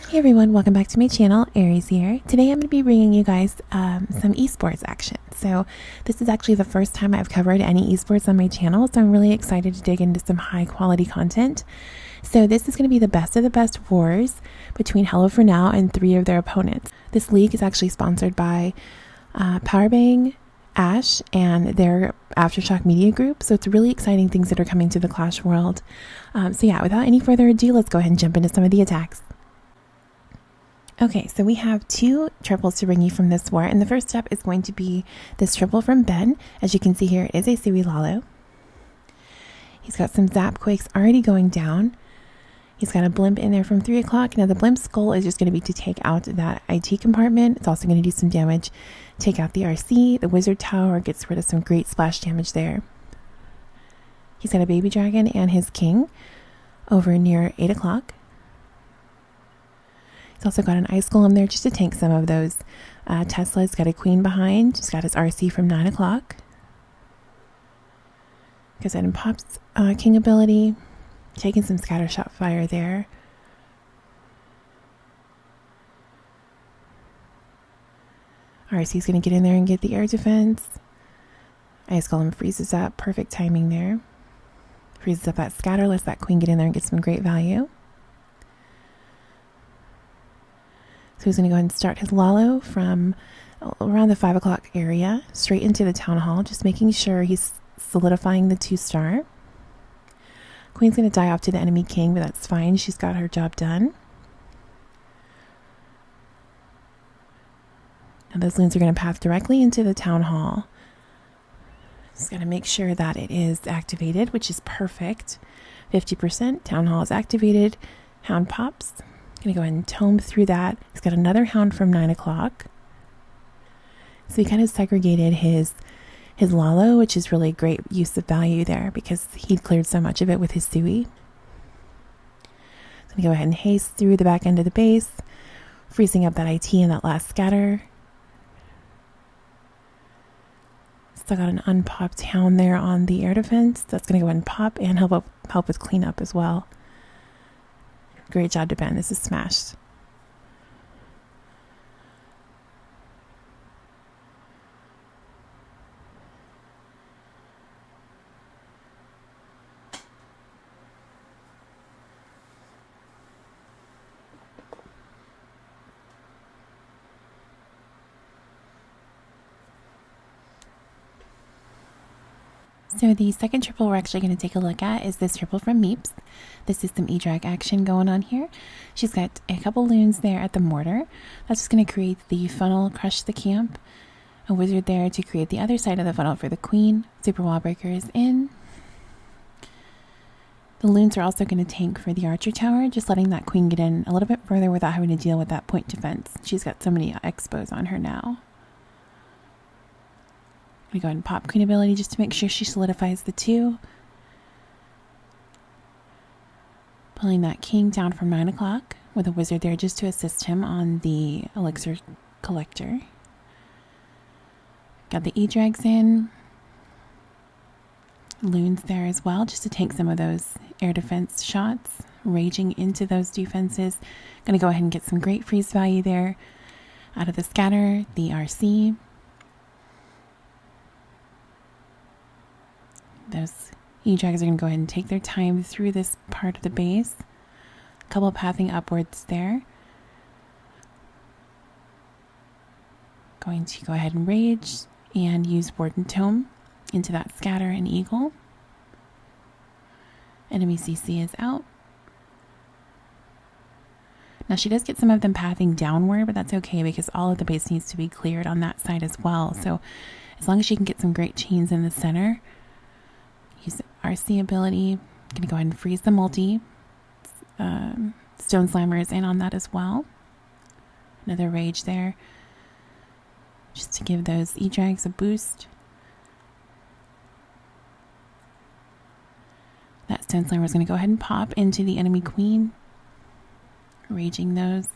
Hey everyone, welcome back to my channel. Aries here. Today I'm going to be bringing you guys some esports action. So this is actually the first time I've covered any esports on my channel, so I'm really excited to dig into some high quality content. So this is going to be the best of the best wars between Hello4Now and 3 of their opponents. This league is actually sponsored by Powerbang, Ash, and their Aftershock Media Group. So it's really exciting things that are coming to the Clash world. So yeah, without any further ado, let's go ahead and jump into some of the attacks. Okay, so we have 2 triples to bring you from this war, and the first step is going to be this triple from Ben. As you can see here, it is a CWL. He's got some zap quakes already going down. He's got a blimp in there from 3 o'clock. Now the blimp's goal is just going to be to take out that IT compartment. It's also going to do some damage. Take out the RC, the wizard tower, gets rid of some great splash damage there. He's got a baby dragon and his king over near 8 o'clock. He's also got an ice golem there just to tank some of those. Tesla's got a queen behind. Just got his RC from 9 o'clock. Goes ahead and pops king ability. Taking some scatter shot fire there. RC's going to get in there and get the air defense. Ice golem freezes up. Perfect timing there. Freezes up that scatter. Lets that queen get in there and get some great value. So he's going to go ahead and start his Lalo from around the 5 o'clock area, straight into the town hall, just making sure he's solidifying the 2-star. Queen's going to die off to the enemy king, but that's fine. She's got her job done. Now those loons are going to path directly into the town hall. Just got to make sure that it is activated, which is perfect. 50%. Town hall is activated. Hound pops. Going to go ahead and tome through that. He's got another hound from 9 o'clock. So he kind of segregated his Lalo, which is really great use of value there because he'd cleared so much of it with his Sui. So going to go ahead and haste through the back end of the base, freezing up that IT and that last scatter. Still got an unpopped hound there on the air defense. That's going to go ahead and pop and help with cleanup as well. Great job to Ben. This is smashed. So the second triple we're actually going to take a look at is this triple from Meeps. This is some E-Drag action going on here. She's got a couple loons there at the mortar. That's just going to create the funnel, crush the camp. A wizard there to create the other side of the funnel for the queen. Super wall breakers in. The loons are also going to tank for the archer tower, just letting that queen get in a little bit further without having to deal with that point defense. She's got so many expos on her now. We go ahead and pop queen ability just to make sure she solidifies the 2. Pulling that king down from 9 o'clock with a wizard there just to assist him on the elixir collector. Got the E-Drags in. Loons there as well just to tank some of those air defense shots. Raging into those defenses. Going to go ahead and get some great freeze value there. Out of the scatter, the RC. Those E-Drags are going to go ahead and take their time through this part of the base. A couple pathing upwards there. Going to go ahead and rage and use Warden Tome into that scatter and eagle. Enemy CC is out. Now she does get some of them pathing downward, but that's okay because all of the base needs to be cleared on that side as well. So as long as she can get some great chains in the center. Use RC ability. Going to go ahead and freeze the multi. Stone Slammer is in on that as well. Another rage there. Just to give those E-Drags a boost. That Stone Slammer is going to go ahead and pop into the enemy queen. Raging those.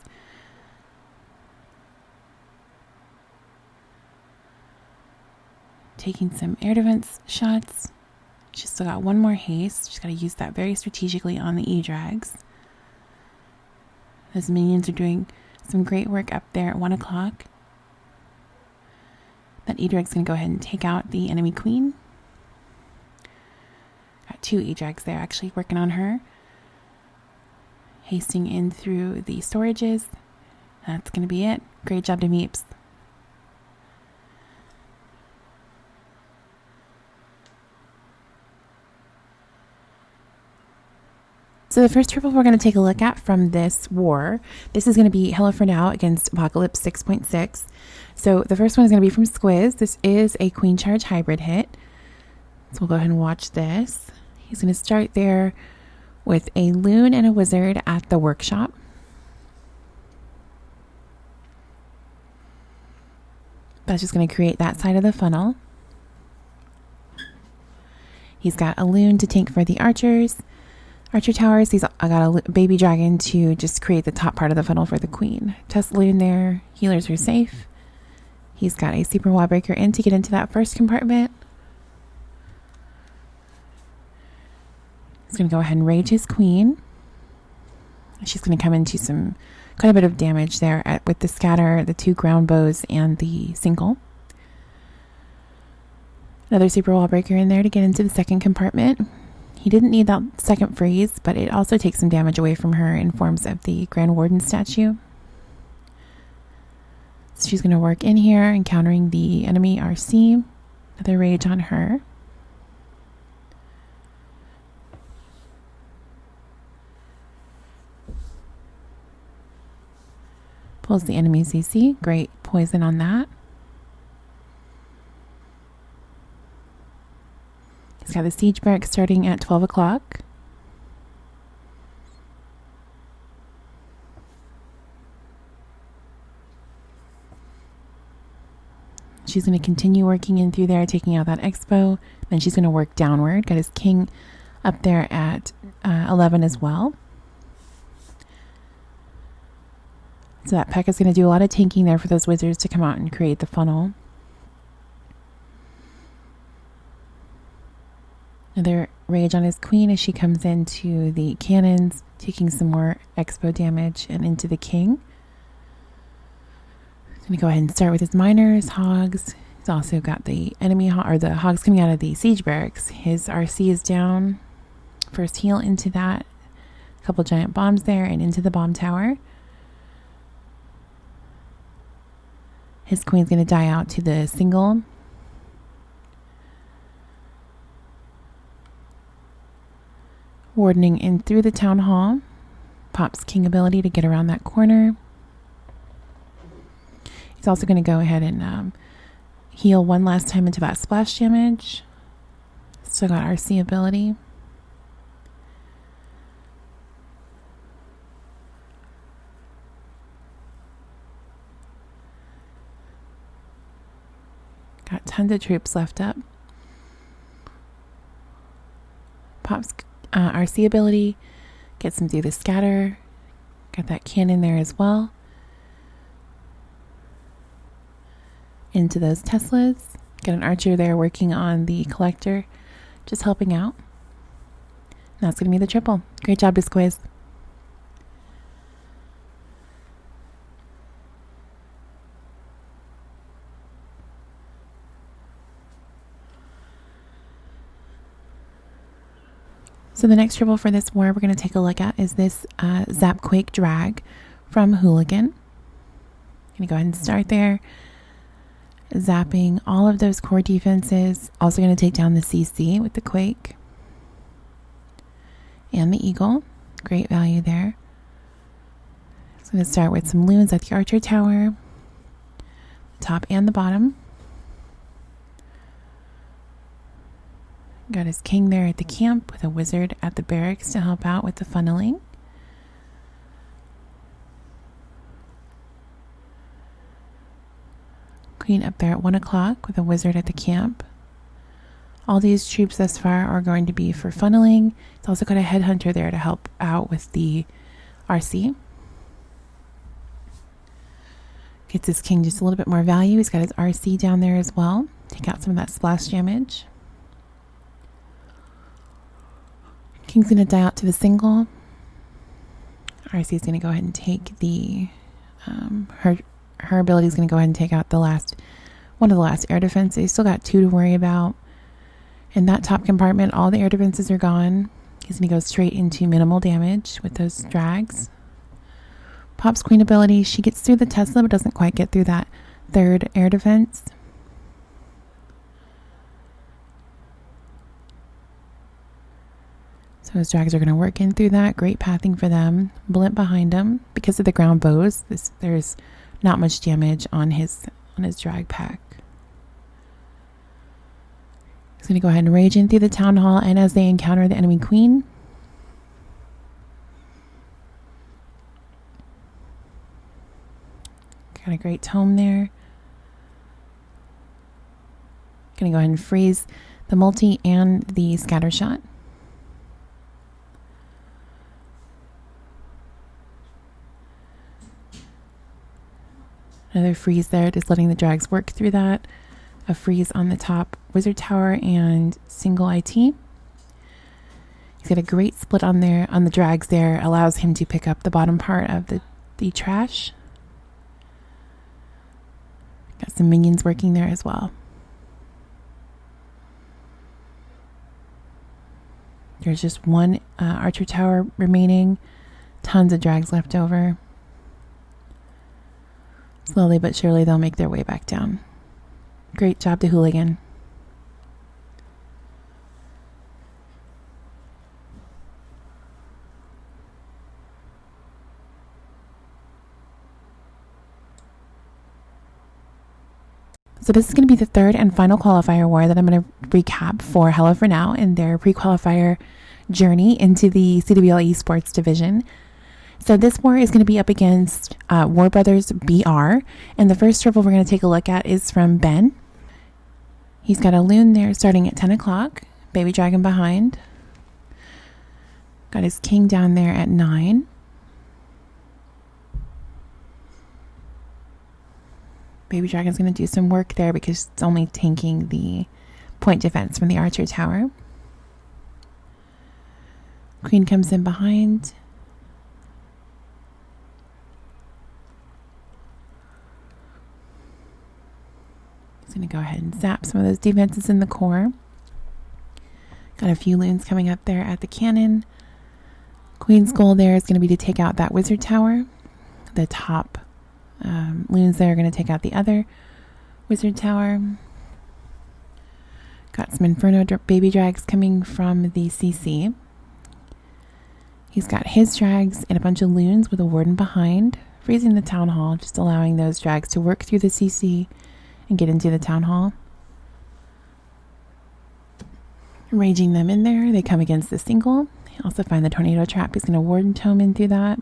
Taking some air defense shots. She's still got one more haste. She's got to use that very strategically on the E-Drags. Those minions are doing some great work up there at 1 o'clock. That Edreg's going to go ahead and take out the enemy queen. Got 2 Edregs there actually working on her. Hasting in through the storages. That's going to be it. Great job to Meeps. So the first triple we're going to take a look at from this war, this is going to be Hello4Now against Apocalypse 6.6. So the first one is going to be from Squiz. This is a Queen Charge hybrid hit. So we'll go ahead and watch this. He's going to start there with a Loon and a Wizard at the workshop. That's just going to create that side of the funnel. He's got a Loon to tank for the archers. Archer towers, I got a baby dragon to just create the top part of the funnel for the queen. Test Loon there, healers are safe. He's got a super wall breaker in to get into that first compartment. He's going to go ahead and rage his queen. She's going to come into quite a bit of damage there with the scatter, the 2 ground bows, and the single. Another super wall breaker in there to get into the second compartment. He didn't need that second freeze, but it also takes some damage away from her in forms of the Grand Warden statue. So she's going to work in here, encountering the enemy RC. Another rage on her. Pulls the enemy CC. Great poison on that. He's got the siege barrack starting at 12 o'clock. She's going to continue working in through there, taking out that expo. Then she's going to work downward. Got his king up there at 11 as well. So that P.E.K.K.A is going to do a lot of tanking there for those wizards to come out and create the funnel. Another rage on his queen as she comes into the cannons, taking some more expo damage and into the king. He's going to go ahead and start with his miners, hogs. He's also got the enemy the hogs coming out of the siege barracks. His RC is down. First heal into that. A couple giant bombs there and into the bomb tower. His queen's going to die out to the single. Wardening in through the town hall. Pops king ability to get around that corner. He's also going to go ahead and heal one last time into that splash damage. Still got RC ability. Got tons of troops left up. Pops RC ability. Gets him through the scatter. Got that cannon there as well. Into those Teslas. Got an archer there working on the collector. Just helping out. And that's going to be the triple. Great job, Disquiz. So the next triple for this war we're going to take a look at is this Zapquake drag from Hooligan. Going to go ahead and start there. Zapping all of those core defenses. Also going to take down the CC with the Quake. And the Eagle. Great value there. It's going to start with some loons at the Archer Tower. The top and the bottom. Got his king there at the camp with a wizard at the barracks to help out with the funneling. Queen up there at 1 o'clock with a wizard at the camp. All these troops thus far are going to be for funneling. It's also got a headhunter there to help out with the RC. Gets his king just a little bit more value. He's got his RC down there as well. Take out some of that splash damage. King's going to die out to the single. RC is going to go ahead and take the her ability is going to go ahead and take out one of the last air defenses. He's still got 2 to worry about. In that top compartment, all the air defenses are gone. He's going to go straight into minimal damage with those drags. Pop's Queen ability, she gets through the Tesla but doesn't quite get through that 3rd air defense. So his drags are going to work in through that. Great pathing for them. Blimp behind him. Because of the ground bows, there's not much damage on his drag pack. He's going to go ahead and rage in through the town hall, and as they encounter the enemy queen, got a great tome there. Going to go ahead and freeze the multi and the scatter shot. Another freeze there, just letting the drags work through that. A freeze on the top wizard tower and single IT. He's got a great split on the drags there, allows him to pick up the bottom part of the trash. Got some minions working there as well. There's just 1 archer tower remaining. Tons of drags left over. Slowly but surely they'll make their way back down. Great job to Hooligan. So this is going to be the 3rd and final qualifier war that I'm going to recap for Hello4Now in their pre-qualifier journey into the CWL eSports division. So this war is going to be up against War Brothers BR. And the first triple we're going to take a look at is from Ben. He's got a loon there starting at 10 o'clock. Baby dragon behind. Got his king down there at 9. Baby dragon's going to do some work there because it's only tanking the point defense from the archer tower. Queen comes in behind. He's going to go ahead and zap some of those defenses in the core. Got a few loons coming up there at the cannon. Queen's goal there is going to be to take out that wizard tower. The top loons there are going to take out the other wizard tower. Got some inferno baby drags coming from the CC. He's got his drags and a bunch of loons with a warden behind, freezing the town hall, just allowing those drags to work through the CC and get into the town hall. Raging them in there. They come against the single. Also find the tornado trap. He's going to warden tome in through that.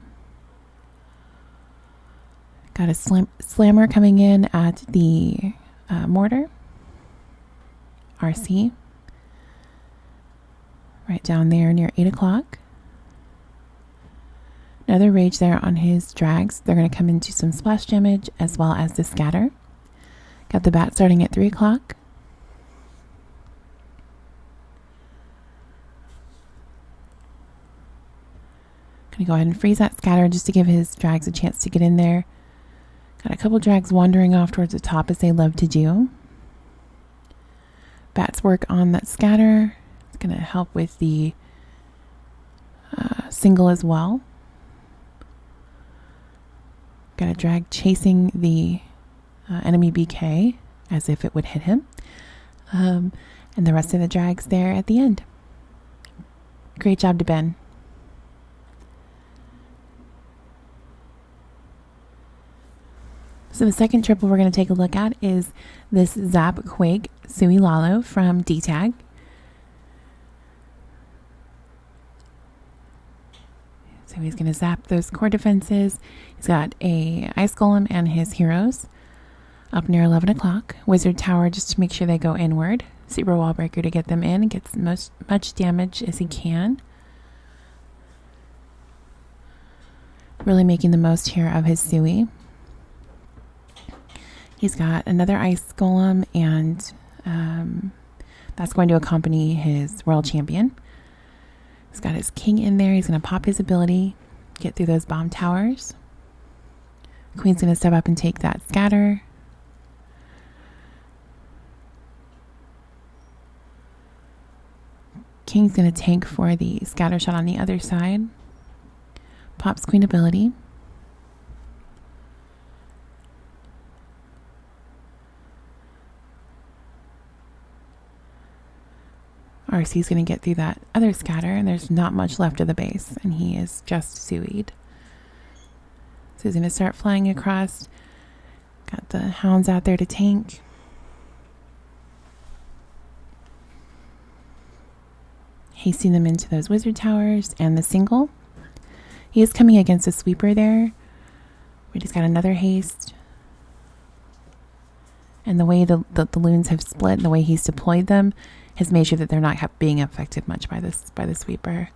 Got a slammer coming in at the mortar. RC. Right down there near 8 o'clock. Another rage there on his drags. They're going to come into some splash damage as well as the scatter. Got the bat starting at 3 o'clock. Going to go ahead and freeze that scatter just to give his drags a chance to get in there. Got a couple drags wandering off towards the top as they love to do. Bats work on that scatter. It's going to help with the single as well. Got a drag chasing the enemy BK as if it would hit him. And the rest of the drags there at the end. Great job to Ben. So the second triple we're going to take a look at is this Zap Quake Sui Lalo from D-Tag. So he's going to zap those core defenses. He's got a Ice Golem and his heroes up near 11 o'clock. Wizard Tower just to make sure they go inward. Super Wall Breaker to get them in and gets much damage as he can. Really making the most here of his Sui. He's got another Ice Golem, and that's going to accompany his World Champion. He's got his King in there. He's going to pop his ability. get through those bomb towers. Queen's going to step up and take that scatter. King's going to tank for the scatter shot on the other side. Pops Queen ability. RC's going to get through that other scatter, and there's not much left of the base, and he is just suied. So he's going to start flying across. Got the hounds out there to tank. Hasting them into those wizard towers and the single. He is coming against a sweeper there. We just got another haste. And the way the loons have split and the way he's deployed them has made sure that they're not being affected much by the sweeper.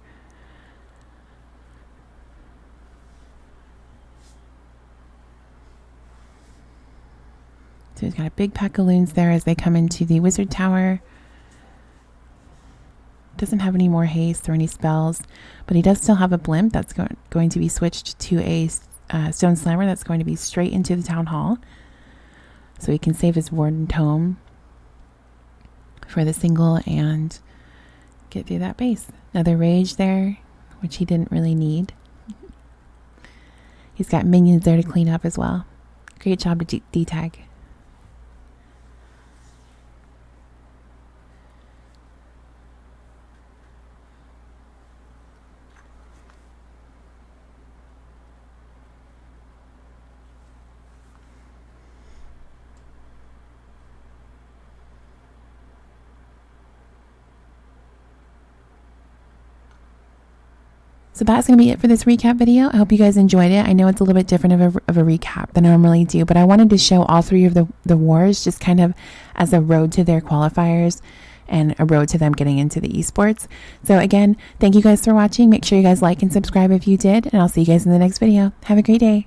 So he's got a big pack of loons there as they come into the wizard tower. Doesn't have any more haste or any spells, but he does still have a blimp that's going to be switched to a stone slammer that's going to be straight into the town hall. So he can save his warden tome for the single and get through that base. Another rage there, which he didn't really need. He's got minions there to clean up as well. Great job to D-tag. So that's going to be it for this recap video. I hope you guys enjoyed it. I know it's a little bit different of a recap than I normally do, but I wanted to show all three of the wars just kind of as a road to their qualifiers and a road to them getting into the esports. So again, thank you guys for watching. Make sure you guys like and subscribe if you did, and I'll see you guys in the next video. Have a great day.